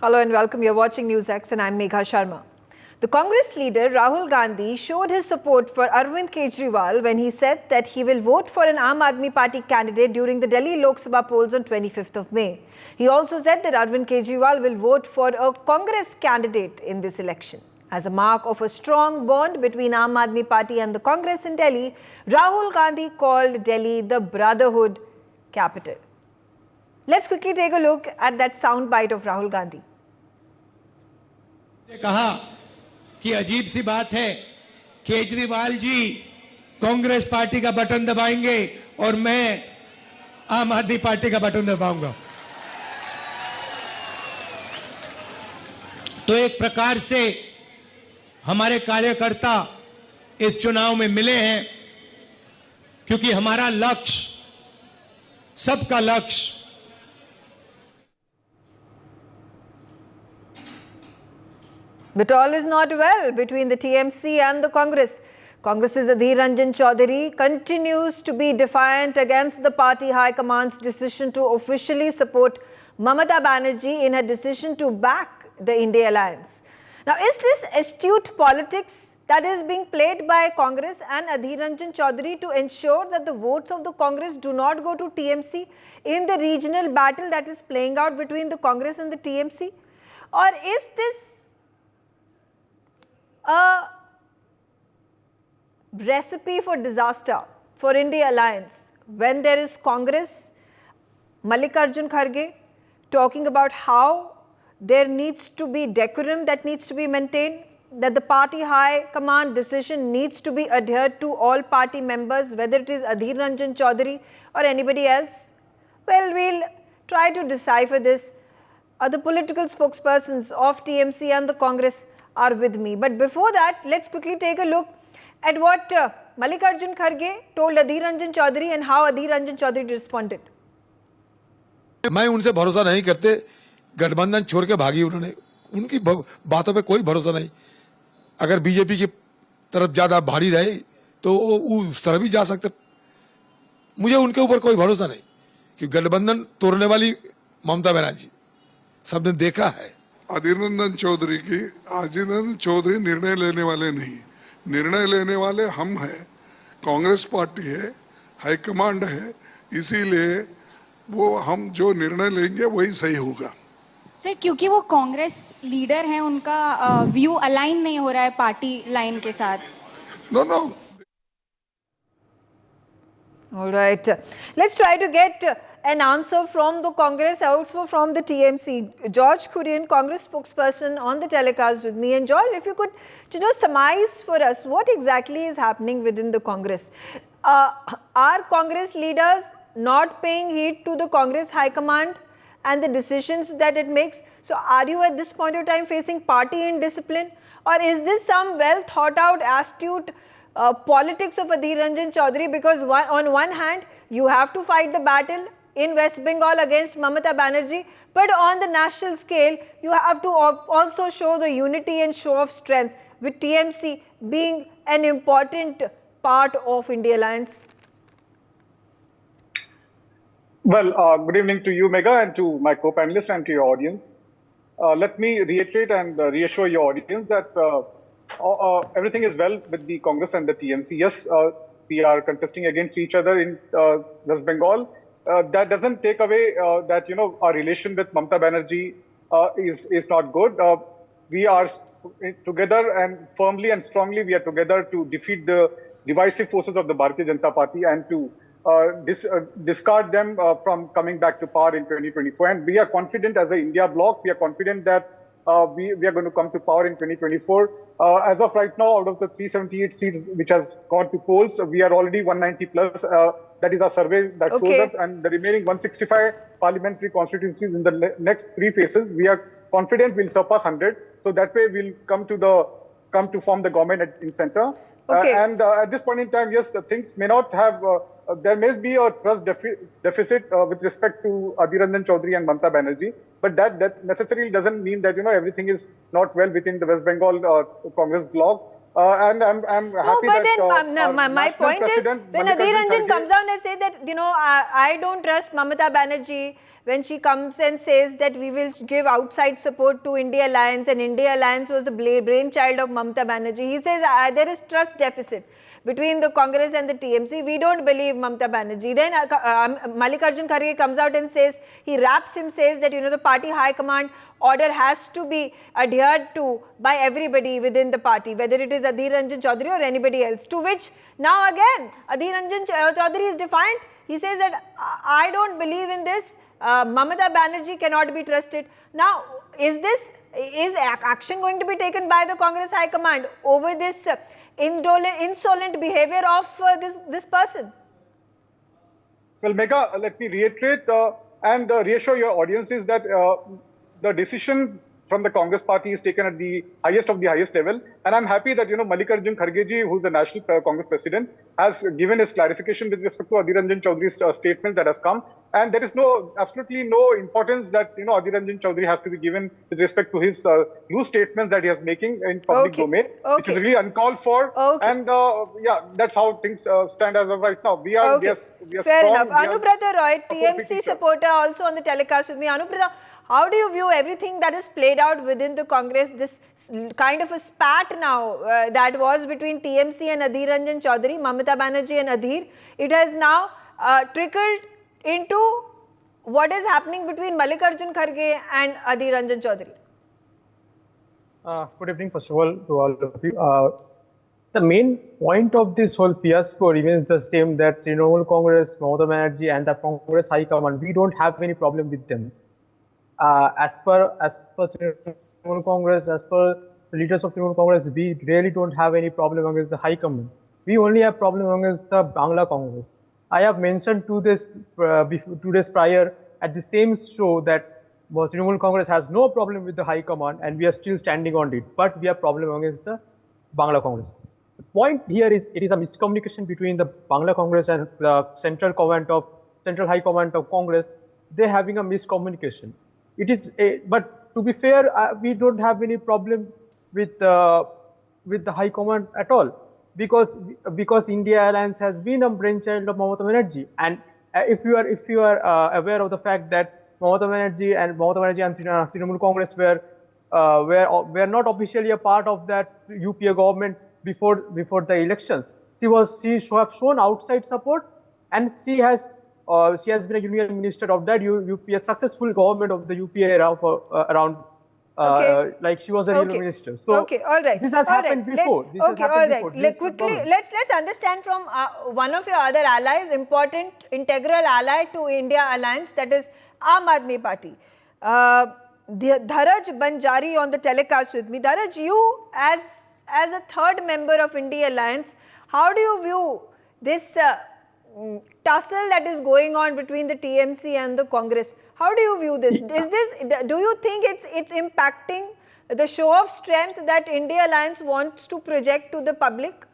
Hello and welcome. You're watching NewsX and I'm Megha Sharma. The Congress leader Rahul Gandhi showed his support for Arvind Kejriwal when he said that he will vote for an I.N.D.I.A party candidate during the Delhi Lok Sabha polls on 25th of May. He also said that Arvind Kejriwal will vote for a Congress candidate in this election. As a mark of a strong bond between I.N.D.I.A party and the Congress in Delhi, Rahul Gandhi called Delhi the Brotherhood capital. Let's quickly take a look at that soundbite of Rahul Gandhi. कहा कि अजीब सी बात है, Kejriwal ji Congress party का button दबाएंगे और मैं आम आदमी पार्टी का बटन दबाऊंगा। तो एक प्रकार से हमारे कार्यकर्ता इस चुनाव में मिले हैं, क्योंकि हमारा लक्ष्य, सबका लक्ष्य But all is not well between the TMC and the Congress. Congress's Adhir Ranjan Chaowdhary continues to be defiant against the party high command's decision to officially support Mamata Banerjee in her decision to back the I.N.D.I.A alliance. Now, is this astute politics that is being played by Congress and Adhir Ranjan Chaowdhary to ensure that the votes of the Congress do not go to TMC in the regional battle that is playing out between the Congress and the TMC? Or is this a recipe for disaster for I.N.D.I.A alliance when there is Congress, Mallikarjun Kharge talking about how there needs to be decorum that needs to be maintained, that the party high command decision needs to be adhered to all party members, whether it is Adhir Ranjan Chaowdhary or anybody else? Well, we'll try to decipher this. The political spokespersons of TMC and the Congress are with me. But before that, let's quickly take a look at what Mallikarjun Kharge told Adhir Ranjan Chaowdhary and how Adhir Ranjan Chaowdhary responded. मैं उनसे भरोसा नहीं करते, गठबंधन छोड़ के भागी उन्होंने, उनकी बातों पे कोई भरोसा नहीं। अगर बीजेपी की तरफ ज्यादा भारी रहे तो उस तरफ भी जा सकते। मुझे उनके ऊपर कोई भरोसा नहीं, कि गठबंधन तोड़ने वाली ममता बनर्जी सबने देखा है। अधीर रंजन चौधरी निर्णय लेने वाले नहीं, निर्णय लेने वाले हम हैं, कांग्रेस पार्टी है, हाईकमांड है, इसीलिए वो हम जो निर्णय लेंगे वही सही होगा। सर, क्योंकि वो कांग्रेस लीडर हैं, उनका व्यू अलाइन नहीं हो रहा है पार्टी लाइन के साथ। No. All right. Let's try to get an answer from the Congress, also from the TMC. George Kurian, Congress spokesperson, on the telecast with me. And George, if you could surmise for us what exactly is happening within the Congress. Are Congress leaders not paying heed to the Congress High Command and the decisions that it makes? So are you at this point of time facing party indiscipline? Or is this some well thought out, astute politics of Adhir Ranjan Chaowdhary? Because on one hand, you have to fight the battle in West Bengal against Mamata Banerjee, but on the national scale, you have to also show the unity and show of strength, with TMC being an important part of I.N.D.I.A alliance. Well, good evening to you, Megha, and to my co-panelists and to your audience. Let me reiterate and reassure your audience that everything is well with the Congress and the TMC. Yes, we are contesting against each other in West Bengal. That doesn't take away that, our relation with Mamata Banerjee is not good. We are together, and firmly and strongly we are together to defeat the divisive forces of the Bharatiya Janata Party and to discard them from coming back to power in 2024. And we are confident as an India bloc, we are confident that we are going to come to power in 2024. As of right now, out of the 378 seats which has gone to polls, we are already 190 plus. That is our survey that shows us. And the remaining 165 parliamentary constituencies in the next three phases, we are confident we'll surpass 100. So that way we'll come to form the government in center. And at this point in time, yes, things may not have, there may be a trust deficit with respect to Adhir Ranjan Chaowdhary and Mamata Banerjee, but that necessarily doesn't mean that, everything is not well within the West Bengal Congress bloc. And I'm No, happy but that then our my national point is, president, when Mallikarjun Adhir Ranjan Kharge, comes down and says that, I don't trust Mamata Banerjee, when she comes and says that we will give outside support to India Alliance, and India Alliance was the brainchild of Mamata Banerjee. He says there is trust deficit between the Congress and the TMC. We don't believe Mamata Banerjee. Then Mallikarjun Kharge comes out and says, he raps him, says that, the party high command order has to be adhered to by everybody within the party, whether it is Adhir Ranjan Chaudhary or anybody else. To which now again, Adhir Ranjan Chaudhary is defiant. He says that I don't believe in this. Mamata Banerjee cannot be trusted. Now, is action going to be taken by the Congress High Command over this insolent behavior of this person? well, Megha, let me reiterate and reassure your audiences that the decision from the Congress party is taken at the highest of the highest level. And I'm happy that, Mallikarjun Kharge, who's the National Congress President, has given his clarification with respect to Adhir Ranjan Chaudhary's statements that has come. And there is absolutely no importance that, Adhir Ranjan Chaudhary has to be given with respect to his loose statements that he is making in public domain, which is really uncalled for. And yeah, that's how things stand as of right now. We are Fair strong, enough. Anubrata Roy, TMC supporter, also on the telecast with me. Anubrata, how do you view everything that is played out within the Congress, this kind of a spat now that was between TMC and Adhir Ranjan Chaudhary, Mamata Banerjee and Adhir? It has now trickled into what is happening between Mallikarjun Kharge and Adhir Ranjan Chaudhary. Good evening, first of all, to all of you. The main point of this whole fiasco remains the same, that Trinamool Congress, Mamata Banerjee and the Congress High Command, we don't have any problem with them. As per Trinamool Congress, as per the leaders of Trinamool Congress, we really don't have any problem against the High Command. We only have problem against the Bangla Congress. I have mentioned 2 days prior at the same show that Trinamool Congress has no problem with the High Command, and we are still standing on it. But we have problem against the Bangla Congress. The point here is, it is a miscommunication between the Bangla Congress and the Central High Command of Congress. They're having a miscommunication. It is, but to be fair, we don't have any problem with the High Command at all, because India Alliance has been a brainchild of Mamata Banerjee. And if you are aware of the fact that Mamata Banerjee and Trinamool Congress were not officially a part of that UPA government before the elections. She have shown outside support, and she has been a union minister of that UPA, successful government of the UPA era for around like she was a union minister. So all right. This has happened before. Quickly, let's understand from one of your other allies, important integral ally to India Alliance, that is Aam Aadmi Party. Dharaj Banjari on the telecast with me. Dharaj, you as a third member of India Alliance, how do you view this tussle that is going on between the TMC and the Congress? How do you view this? Do you think it's impacting the show of strength that India Alliance wants to project to the public?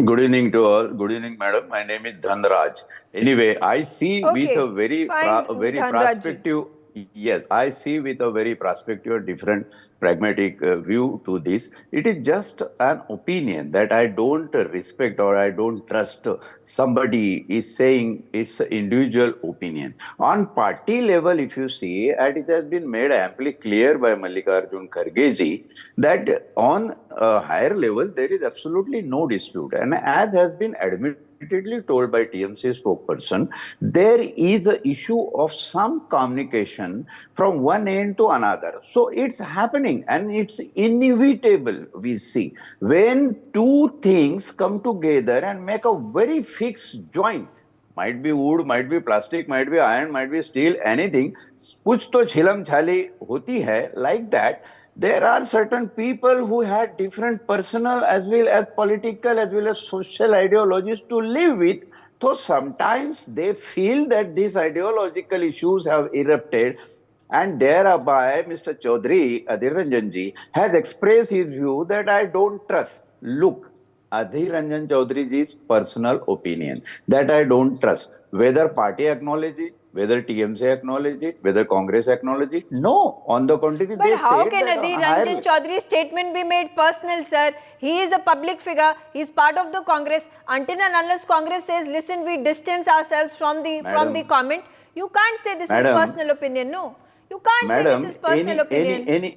Good evening to all. Good evening, madam. My name is Dhanraj. Anyway, I see with a very prospective. Yes, I see with a very prospective, different, pragmatic view to this. It is just an opinion that I don't respect or I don't trust. Somebody is saying it's an individual opinion. On party level, if you see, and it has been made amply clear by Mallikarjun Kharge that on a higher level, there is absolutely no dispute. And as has been repeatedly told by TMC spokesperson, there is an issue of some communication from one end to another. So it's happening and it's inevitable, we see. When 2 things come together and make a very fixed joint, might be wood, might be plastic, might be iron, might be steel, anything, kuch to chilam chali hoti hai, like that. There are certain people who had different personal as well as political as well as social ideologies to live with. So sometimes they feel that these ideological issues have erupted, and thereby Mr. Chaudhary, Adhir Ranjan ji, has expressed his view that I don't trust. Look, Adhir Ranjan Chaudhary ji's personal opinion that I don't trust. Whether party acknowledges it, Whether TMC acknowledged it, whether Congress acknowledged it, no. On the contrary, but they how said can that Adhir Ranjan Chaudhary's statement be made personal, sir? He is a public figure. He is part of the Congress. Until and unless Congress says, listen, we distance ourselves from the comment, you can't say this is personal opinion. No, you can't say this is personal opinion.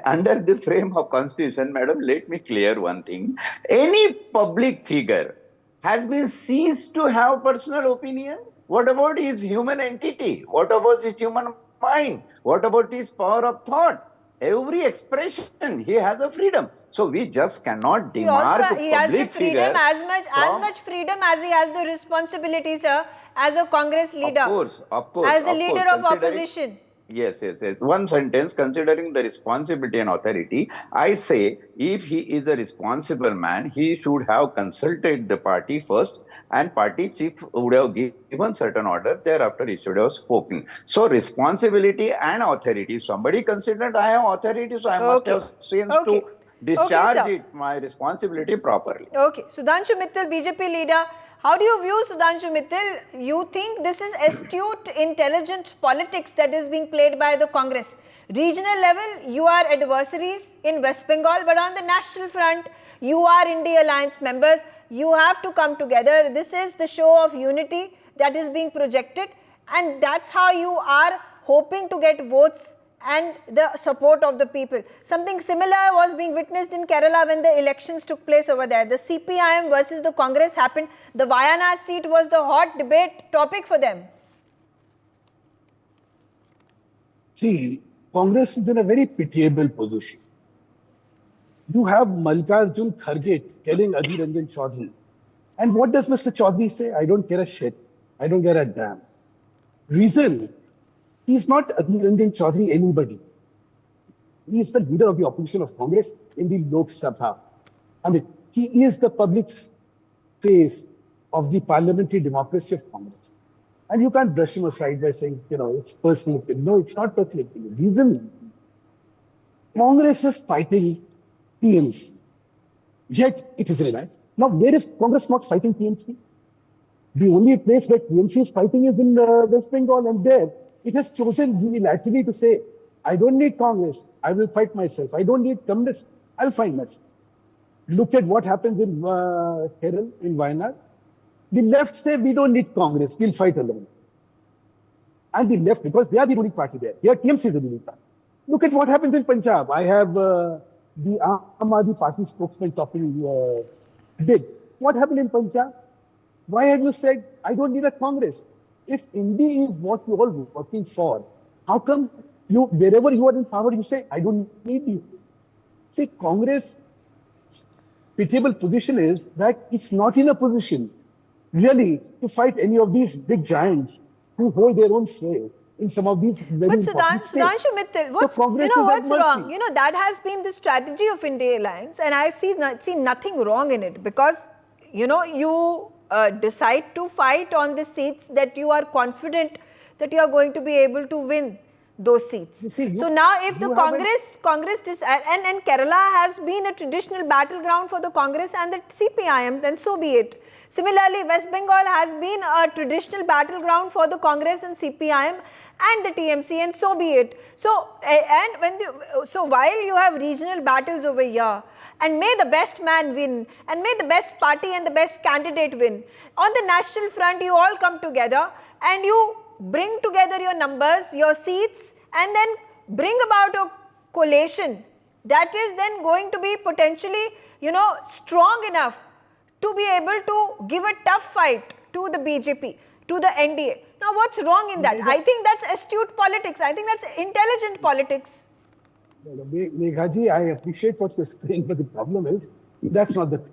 Under the frame of Constitution, madam, let me clear one thing. Any public figure has been ceased to have personal opinion. What about his human entity? What about his human mind? What about his power of thought? Every expression, he has a freedom. So we just cannot demark he has the public freedom figure as much freedom as he has the responsibility, sir, as a Congress leader. Of course. As the leader of opposition. Yes. One sentence, considering the responsibility and authority, I say if he is a responsible man, he should have consulted the party first, and party chief would have given certain order. Thereafter, he should have spoken. So responsibility and authority. Somebody considered I have authority, so I must have sense to discharge my responsibility properly. Okay. Sudhanshu Mittal, BJP leader. How do you view Sudhanshu Mittal? You think this is astute, intelligent politics that is being played by the Congress? Regional level, you are adversaries in West Bengal, but on the national front, you are I.N.D.I.A alliance members. You have to come together. This is the show of unity that is being projected, and that's how you are hoping to get votes and the support of the people. Something similar was being witnessed in Kerala when the elections took place over there. The CPIM versus the Congress happened. The Wayanad seat was the hot debate topic for them. See, Congress is in a very pitiable position. You have Mallikarjun Kharge telling Adhir Ranjan Chaudhary. And what does Mr. Chaudhary say? I don't care a shit. I don't care a damn. Reason, he is not Adhir Ranjan Chaudhary anybody. He is the leader of the opposition of Congress in the Lok Sabha. I mean, he is the public face of the parliamentary democracy of Congress. And you can't brush him aside by saying, it's personal opinion. No, it's not personal opinion. Reason, Congress is fighting TMC. Yet it is realized. Now, where is Congress not fighting TMC? The only place where TMC is fighting is in West Bengal, and there it has chosen unilaterally to say, I don't need Congress, I will fight myself. I don't need Congress, I'll fight myself. Look at what happens in Kerala, in Wayanad. The left say, we don't need Congress, we'll fight alone. And the left, because they are the ruling party there. Here, TMC is the ruling party. Look at what happens in Punjab. I have the Aam Party spokesman talking big. What happened in Punjab? Why have you said, I don't need a Congress? If I.N.D.I.A is what you're all working for, how come wherever you are in power, you say, I don't need you? See, Congress' pitiable position is that it's not in a position really to fight any of these big giants who hold their own sway in some of these very important states. But Sudhanshu Mittal, what's wrong? That has been the strategy of I.N.D.I.A alliance, and I see nothing wrong in it, because, you decide to fight on the seats that you are confident that you are going to be able to win those seats. So now if the Congress and Kerala has been a traditional battleground for the Congress and the CPIM, then so be it. Similarly, West Bengal has been a traditional battleground for the Congress and CPIM and the TMC, and so be it. So, so while you have regional battles over here, and may the best man win, and may the best party and the best candidate win, on the national front, you all come together and you bring together your numbers, your seats, and then bring about a coalition that is then going to be potentially, strong enough to be able to give a tough fight to the BJP, to the N.D.A. Now, what's wrong in that? I think that's astute politics. I think that's intelligent politics. Meghaji, I appreciate what you're saying, but the problem is, that's not the thing.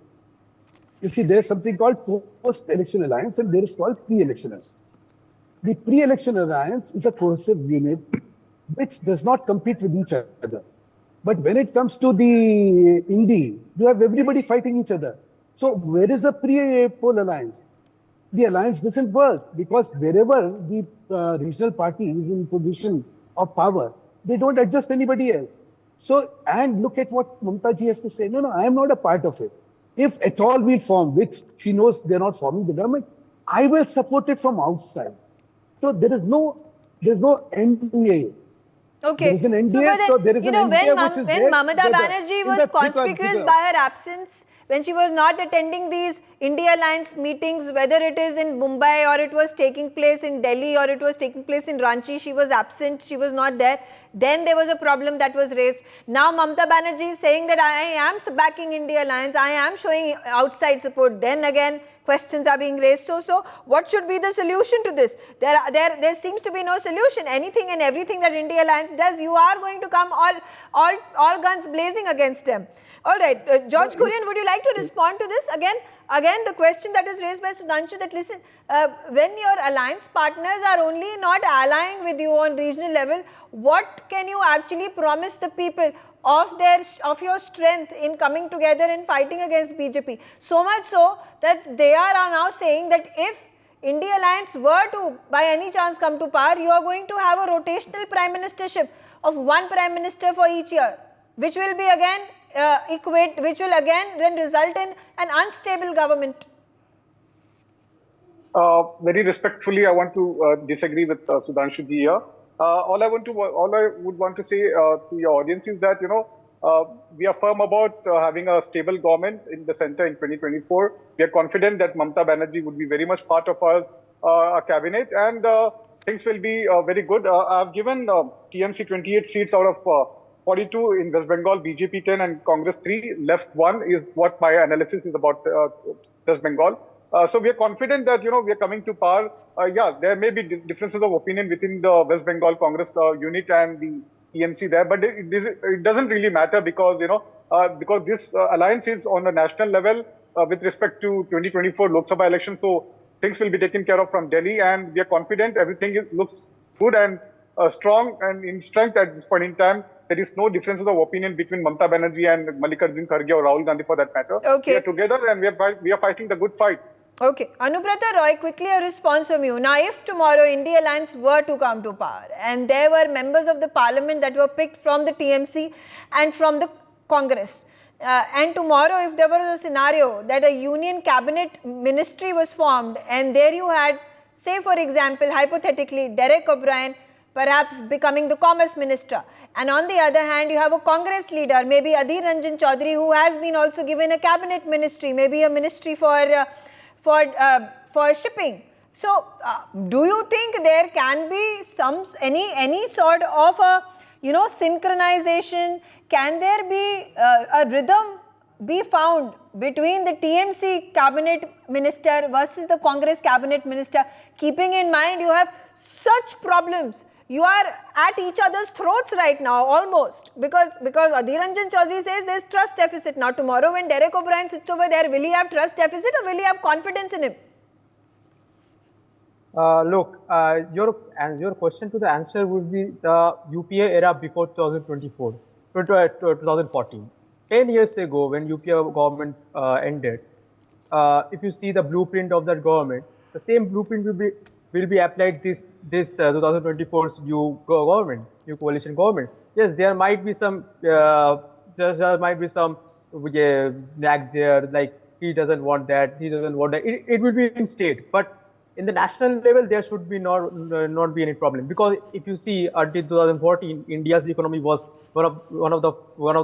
You see, there's something called post-election alliance, and there is called pre-election alliance. The pre-election alliance is a cohesive unit which does not compete with each other. But when it comes to the I.N.D.I.A, you have everybody fighting each other. So where is the pre-poll alliance? The alliance doesn't work, because wherever the regional party is in position of power, they don't adjust anybody else. So, and look at what Mamata ji has to say. No, I am not a part of it. If at all we form, which she knows they're not forming the government, I will support it from outside. So there is no N.D.A. Okay. There is an NDA, so there is an NDA which is when there Mamata together Banerjee in was the thick and conspicuous figure. by her absence, when she was not attending these India Alliance meetings, whether it is in Mumbai or it was taking place in Delhi or it was taking place in Ranchi, she was absent, she was not there. Then there was a problem that was raised. Now Mamata Banerjee is saying that I am backing India Alliance, I am showing outside support. Then again, questions are being raised. So what should be the solution to this? There seems to be no solution. Anything and everything that India Alliance does, you are going to come all guns blazing against them. All right, George Kurian, would you like to respond to this? Again, the question that is raised by Sudhanshu that listen, when your alliance partners are only not allying with you on regional level, what can you actually promise the people of your strength in coming together and fighting against BJP? So much so that they are now saying that if India Alliance were to by any chance come to power, you are going to have a rotational prime ministership of one prime minister for each year, which will be again which will again then result in an unstable government. Very respectfully, I want to disagree with Sudhanshu ji here. All I would want to say to your audience is that we are firm about having a stable government in the center in 2024. We are confident that Mamata Banerjee would be very much part of our cabinet, and things will be very good. I've given TMC 28 seats out of 42 in West Bengal, BJP 10 and Congress 3. Left 1 is what my analysis is about West Bengal. So we are confident that we are coming to power. There may be differences of opinion within the West Bengal Congress unit and the TMC there, but it doesn't really matter because because this alliance is on a national level with respect to 2024 Lok Sabha election. So things will be taken care of from Delhi, and we are confident everything looks good and strong and in strength at this point in time. There is no differences of opinion between Mamata Banerjee and Mallikarjun Kharge or Rahul Gandhi for that matter. Okay. We are together and we are fighting the good fight. Okay. Anubrata Roy, quickly a response from you. Now, if tomorrow India Alliance were to come to power and there were members of the parliament that were picked from the TMC and from the Congress, and tomorrow if there was a scenario that a union cabinet ministry was formed and there you had, say for example, hypothetically, Derek O'Brien perhaps becoming the commerce minister, and on the other hand you have a Congress leader, maybe Adhir Ranjan Chaowdhary, who has been also given a cabinet ministry, maybe a ministry for shipping. So, do you think there can be any sort of a synchronization? Can there be a rhythm be found between the TMC cabinet minister versus the Congress cabinet minister, keeping in mind you have such problems? You are at each other's throats right now, almost, because Adhir Ranjan Chaudhary says there's trust deficit. Now tomorrow when Derek O'Brien sits over there, will he have trust deficit or will he have confidence in him? Look, your question to the answer would be the UPA era before 2014. 10 years ago, when UPA government ended, if you see the blueprint of that government, the same blueprint will be applied this 2024's new government, new coalition government. Yes, there might be some nags there, like he doesn't want that, he doesn't want that. It will be in state, but in the national level, there should be not be any problem, because if you see until 2014, India's economy was one of the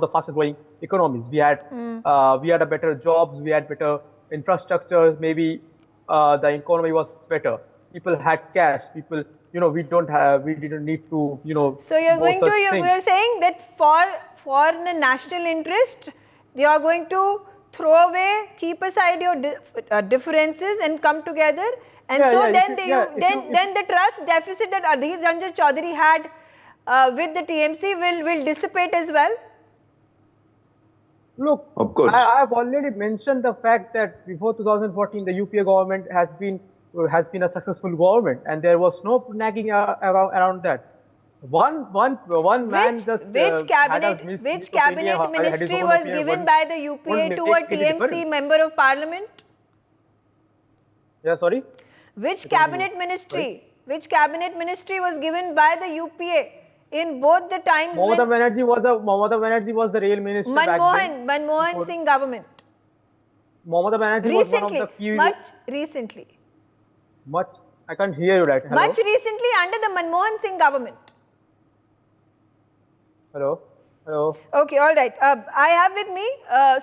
fastest growing economies. We had a better jobs, we had better infrastructure, maybe the economy was better. People had cash. People, we didn't need to, So you're saying that for the national interest, you are going to throw away, keep aside your differences and come together. And then the trust deficit that Adhir Ranjan Chaudhary had with the TMC will dissipate as well? Look, of course. I have already mentioned the fact that before 2014, the UPA government has been a successful government, and there was no nagging around that. One man just which cabinet ministry was given by the UPA to a TMC member of parliament? Yeah, sorry. Which cabinet ministry was given by the UPA in both the times? Mamata Banerjee was the rail minister back then. Manmohan Singh government. Mamata Banerjee was one of the few. Much recently. I can't hear you right. Hello? Much recently under the Manmohan Singh government. Hello? Hello? Okay, all right. I have with me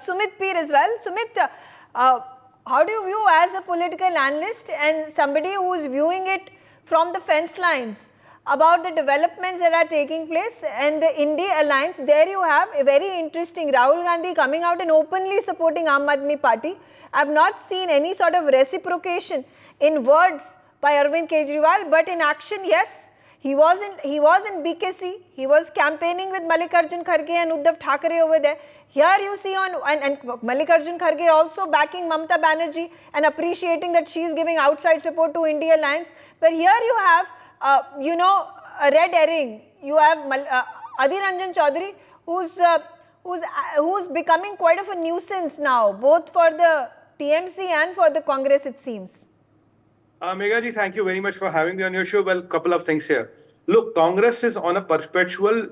Sumit Peer as well. Sumit, how do you view as a political analyst and somebody who is viewing it from the fence lines about the developments that are taking place and the I.N.D.I.A alliance? There you have a very interesting Rahul Gandhi coming out and openly supporting Aam Aadmi Party. I have not seen any sort of reciprocation in words by Arvind Kejriwal, but in action, yes. He was in BKC. He was campaigning with Mallikarjun Kharge and Uddhav Thackeray over there. Here you see and Mallikarjun Kharge also backing Mamata Banerjee and appreciating that she is giving outside support to I.N.D.I.A alliance. But here you have, a red herring. You have Adhir Ranjan Chaowdhary, who's becoming quite of a nuisance now, both for the TMC and for the Congress, it seems. Megha ji, thank you very much for having me on your show. Well, couple of things here. Look, Congress is on a perpetual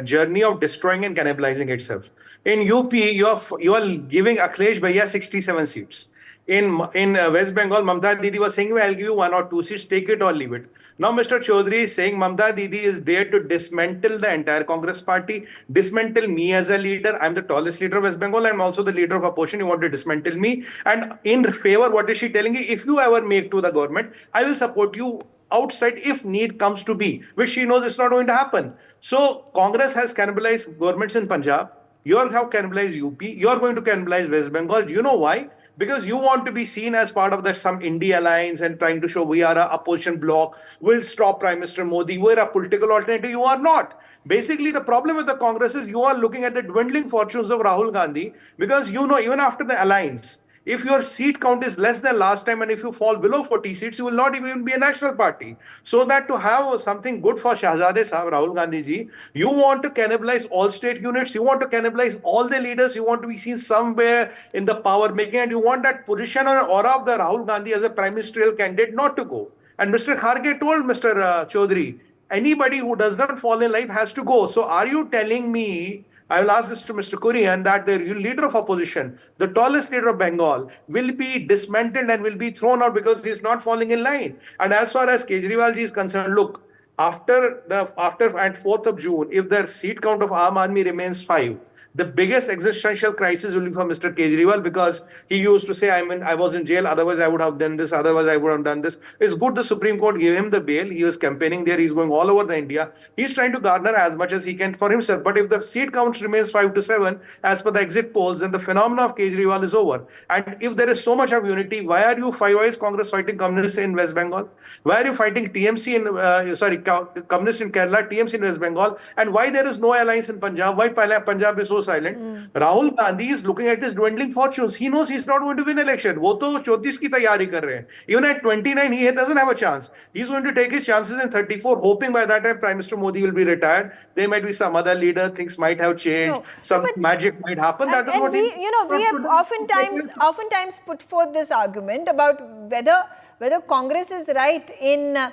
journey of destroying and cannibalizing itself. In UP, you are giving Akhilesh Bhaiya 67 seats. In West Bengal, Mamata Didi was saying, well, I'll give you 1 or 2 seats, take it or leave it. Now, Mr. Chaudhary is saying Mamata Didi is there to dismantle the entire Congress party, dismantle me as a leader. I'm the tallest leader of West Bengal. I'm also the leader of opposition. You want to dismantle me. And in favor, what is she telling you? If you ever make to the government, I will support you outside if need comes to be, which she knows it's not going to happen. So Congress has cannibalized governments in Punjab. You have cannibalized UP. You are going to cannibalize West Bengal. Do you know why? Because you want to be seen as part of that some I.N.D.I.A alliance and trying to show we are a opposition bloc, we'll stop Prime Minister Modi, we're a political alternative. You are not. Basically, the problem with the Congress is you are looking at the dwindling fortunes of Rahul Gandhi, because you know, even after the alliance, if your seat count is less than last time and if you fall below 40 seats, you will not even be a national party. So that to have something good for Shahzade Sahab, Rahul Gandhi ji, you want to cannibalize all state units, you want to cannibalize all the leaders, you want to be seen somewhere in the power making, and you want that position or aura of the Rahul Gandhi as a prime ministerial candidate not to go. And Mr. Kharge told Mr. Chaudhary, anybody who does not fall in life has to go. So are you telling me, I will ask this to Mr. Kurian, that the leader of opposition, the tallest leader of Bengal, will be dismantled and will be thrown out because he is not falling in line? And as far as Kejriwal ji is concerned, look, after and 4th of June, if the seat count of Aam Aadmi remains 5, the biggest existential crisis will be for Mr. Kejriwal, because he used to say, I was in jail, otherwise I would have done this, otherwise I would have done this. It's good the Supreme Court gave him the bail. He was campaigning there. He's going all over India. He's trying to garner as much as he can for himself. But if the seat count remains 5 to 7, as per the exit polls, then the phenomenon of Kejriwal is over. And if there is so much of unity, why is Congress fighting communists in West Bengal? Why are you fighting TMC communists in Kerala, TMC in West Bengal? And why there is no alliance in Punjab? Why Punjab is so silent? Rahul Gandhi is looking at his dwindling fortunes. He knows he's not going to win election. वो तो 34 की तैयारी कर रहे हैं. Even at 29, he doesn't have a chance. He's going to take his chances in 34, hoping by that time Prime Minister Modi will be retired. There might be some other leader. Things might have changed. Some magic might happen. That is what we have oftentimes put forth this argument about whether Congress is right in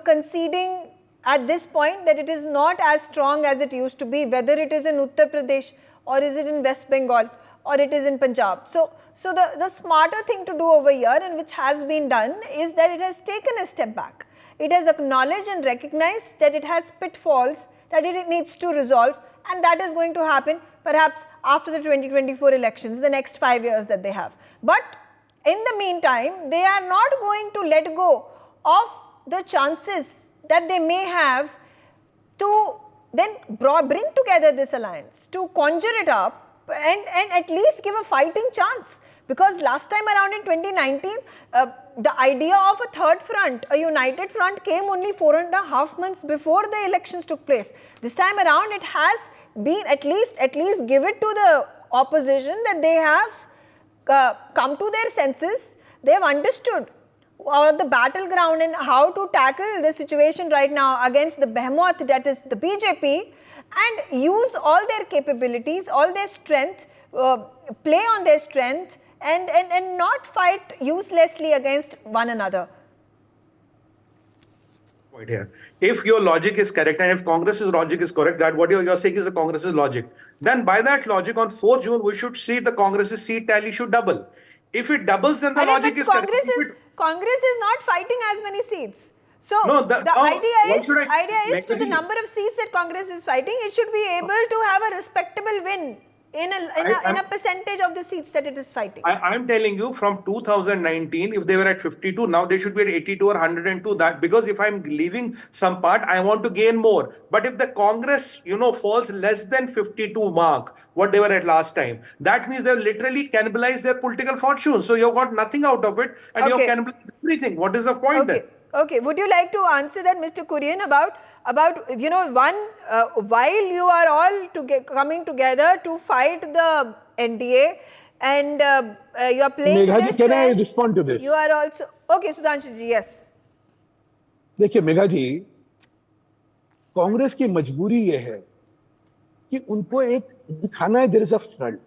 conceding at this point that it is not as strong as it used to be, whether it is in Uttar Pradesh or is it in West Bengal or it is in Punjab. So the smarter thing to do over here, and which has been done, is that it has taken a step back. It has acknowledged and recognized that it has pitfalls that it needs to resolve, and that is going to happen perhaps after the 2024 elections, the next 5 years that they have. But in the meantime, they are not going to let go of the chances that they may have to then bring together this alliance, to conjure it up and at least give a fighting chance. Because last time around in 2019, the idea of a third front, a united front, came only 4.5 months before the elections took place. This time around, it has been at least give it to the opposition that they have come to their senses. They have understood the battleground and how to tackle the situation right now against the behemoth that is the BJP, and use all their capabilities, all their strength, play on their strength, and not fight uselessly against one another. Right here. If your logic is correct, and if Congress's logic is correct, that what you're saying is the Congress's logic, then by that logic, on 4th June, we should see the Congress's seat tally should double. If it doubles, then the logic is correct. Congress is not fighting as many seats. So No, the idea is to the number of seats that Congress is fighting, it should be able to have a respectable win in a percentage of the seats that it is fighting. I'm telling you, from 2019, if they were at 52, now they should be at 82 or 102. That because if I'm leaving some part, I want to gain more. But if the Congress, falls less than 52 mark, what they were at last time, that means they've literally cannibalized their political fortune. So you've got nothing out of it, and you've cannibalized everything. What is the point then? Okay. Would you like to answer that, Mr. Kurian, about while you are all coming together to fight the NDA and you are playing to their Megha ji, can I respond to this? You are also okay, Sudhanshu ji, yes. देखिए मेघा जी, कांग्रेस की मजबूरी ये है कि उनको एक दिखाना है there is a front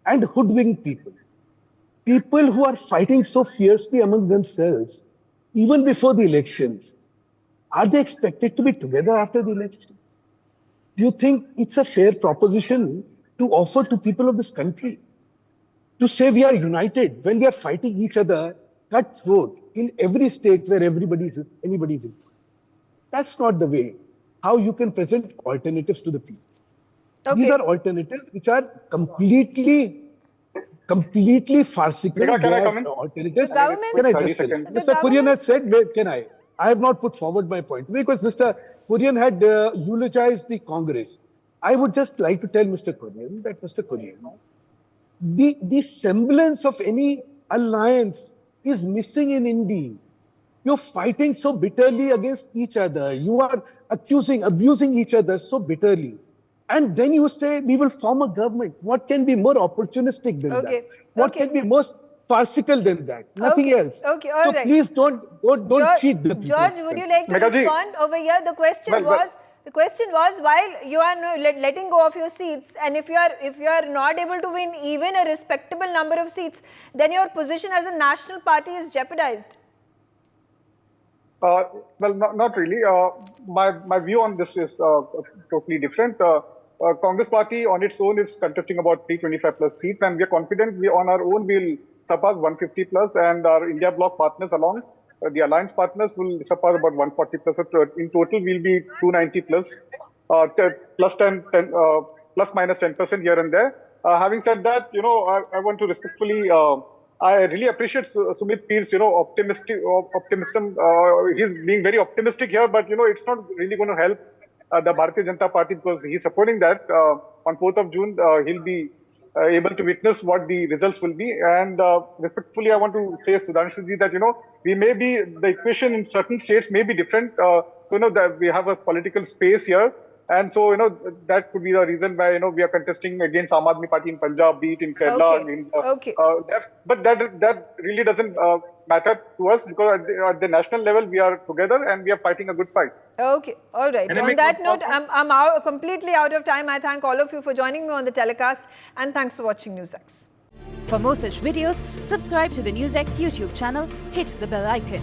and hoodwink people who are fighting so fiercely among themselves even before the elections. Are they expected to be together after the elections? Do you think it's a fair proposition to offer to people of this country to say we are united when we are fighting each other cutthroat in every state where anybody's in? That's not the way how you can present alternatives to the people. Okay. These are alternatives which are completely farcical. Can I come in? Alternatives. Can I just finish? Mr. Kurian has said, can I? I have not put forward my point because Mr. Kurian had eulogized the Congress. I would just like to tell Mr. Kurian that the semblance of any alliance is missing in India. You're fighting so bitterly against each other. You are abusing each other so bitterly. And then you say, we will form a government. What can be more opportunistic than that? What can be most farcical than that? Nothing else. Okay, all right. Please don't cheat the people. George, would you like to respond over here? The question was, while you are letting go of your seats, and if you are not able to win even a respectable number of seats, then your position as a national party is jeopardized. Well, not really. My view on this is totally different. Congress party on its own is contesting about 325 plus seats, and we are confident on our own will surpass 150 plus, and our India bloc partners along the alliance partners will surpass about 140 plus. So in total, we'll be 290 plus, plus minus 10% here and there. Having said that, I want to respectfully. I really appreciate Sumit Peer's, optimism. He's being very optimistic here, but it's not really going to help the Bharatiya Janata Party because he's supporting that. On 4th of June, he'll be able to witness what the results will be. And respectfully, I want to say, Sudhanshu ji, that we may be the equation in certain states may be different. That we have a political space here. And so, that could be the reason why, we are contesting against Aam Aadmi Party in Punjab, be it in Kerala. But that really doesn't matter to us because at the national level, we are together and we are fighting a good fight. Okay, all right. On that note, I'm completely out of time. I thank all of you for joining me on the telecast and thanks for watching NewsX. For more such videos, subscribe to the NewsX YouTube channel, hit the bell icon.